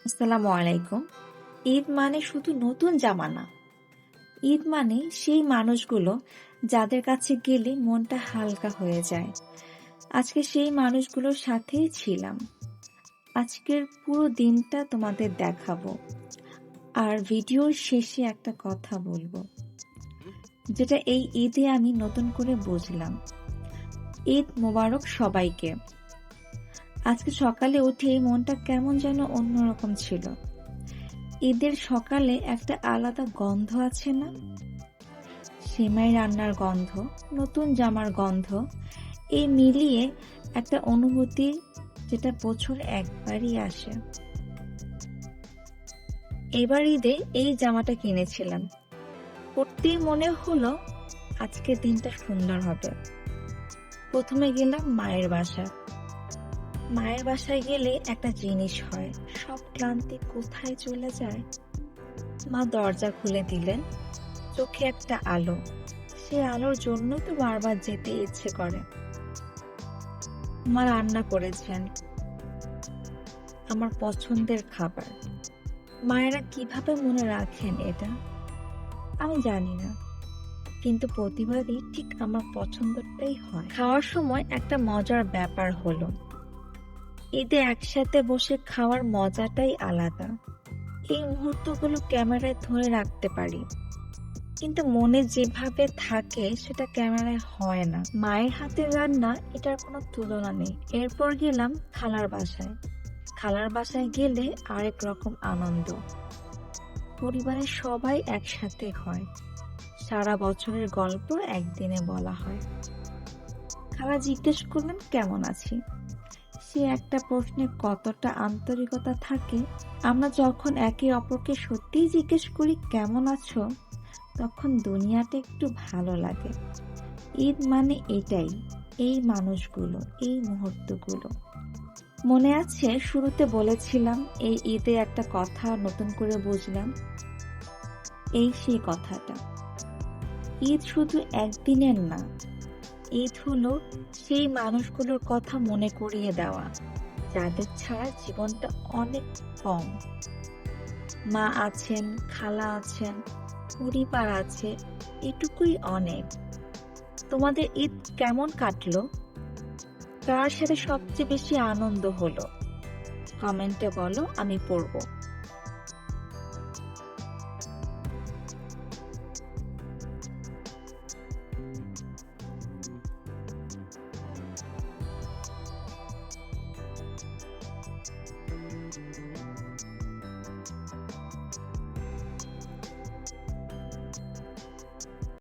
আসসালামু আলাইকুম। ঈদ মানে শুধু নতুন জামা না। ঈদ মানে সেই মানুষগুলো যাদের কাছে গেলে মনটা হালকা হয়ে যায়। আজকে সেই মানুষগুলোর সাথেই ছিলাম। আজকের পুরো দিনটা তোমাদের দেখাবো। আর ভিডিওর শেষে একটা কথা বলবো, যেটা এই ঈদে আমি নতুন করে বুঝলাম। ঈদ মোবারক সবাইকে। আজকে সকালে উঠেই মনটা কেমন যেন অন্যরকম ছিল। ঈদের সকালে একটা আলাদা গন্ধ আছে না? সেমাই রান্নার গন্ধ, নতুন জামার গন্ধ, এই মিলিয়ে একটা অনুভূতি যেটা বছরে একবারই আসে। এবার ঈদে এই জামাটা কিনেছিলাম। পরতেই মনে হলো আজকের দিনটা সুন্দর হবে। প্রথমে গেলাম মায়ের বাসায়। মায়ের বাসায় গেলে একটা জিনিস হয়, সব ক্লান্তি কোথায় চলে যায়। মা দরজা খুলে দিলেন, চোখে একটা আলো। সে আলোর জন্যই তো বারবার যেতে ইচ্ছে করে। মা রান্না করেছেন আমার পছন্দের খাবার। মায়েরা কিভাবে মনে রাখেন এটা আমি জানি না, কিন্তু প্রতিবারই ঠিক আমার পছন্দটাই হয়। খাওয়ার সময় একটা মজার ব্যাপার হলো, ঈদে একসাথে বসে খাওয়ার মজাটাই আলাদা। এই মুহূর্তগুলো ক্যামেরায় ধরে রাখতে পারি, কিন্তু মনে যেভাবে থাকে সেটা ক্যামেরায় হয় না। মায়ের হাতের রান্না, এটার কোনো তুলনা নেই। এরপর গেলাম খালার বাসায়। খালার বাসায় গেলে আরেক রকম আনন্দ। পরিবারের সবাই একসাথে হয়, সারা বছরের গল্প একদিনে বলা হয়। খালা জিজ্ঞেস করলেন কেমন আছি। সে একটা প্রশ্নে কতটা আন্তরিকতা থাকে। আমরা যখন একে অপরকে সত্যিই জিজ্ঞেস করি কেমন আছো, তখন দুনিয়াটা একটু ভালো লাগে। ঈদ মানে এটাই, এই মানুষগুলো, এই মুহূর্তগুলো। মনে আছে শুরুতে বলেছিলাম এই ঈদে একটা কথা নতুন করে বুঝলাম। এই সেই কথাটা, ঈদ শুধু একদিনের না, ঈদ হলো সেই মানুষগুলোর কথা মনে করিয়ে দেওয়া, যাদের ছাড়া জীবনটা অনেক কম। মা আছেন, খালা আছেন, পরিবার আছে, এটুকুই অনেক। তোমাদের ঈদ কেমন কাটলো? কার সাথে সবচেয়ে বেশি আনন্দ হলো? কমেন্টে বলো, আমি পড়বো।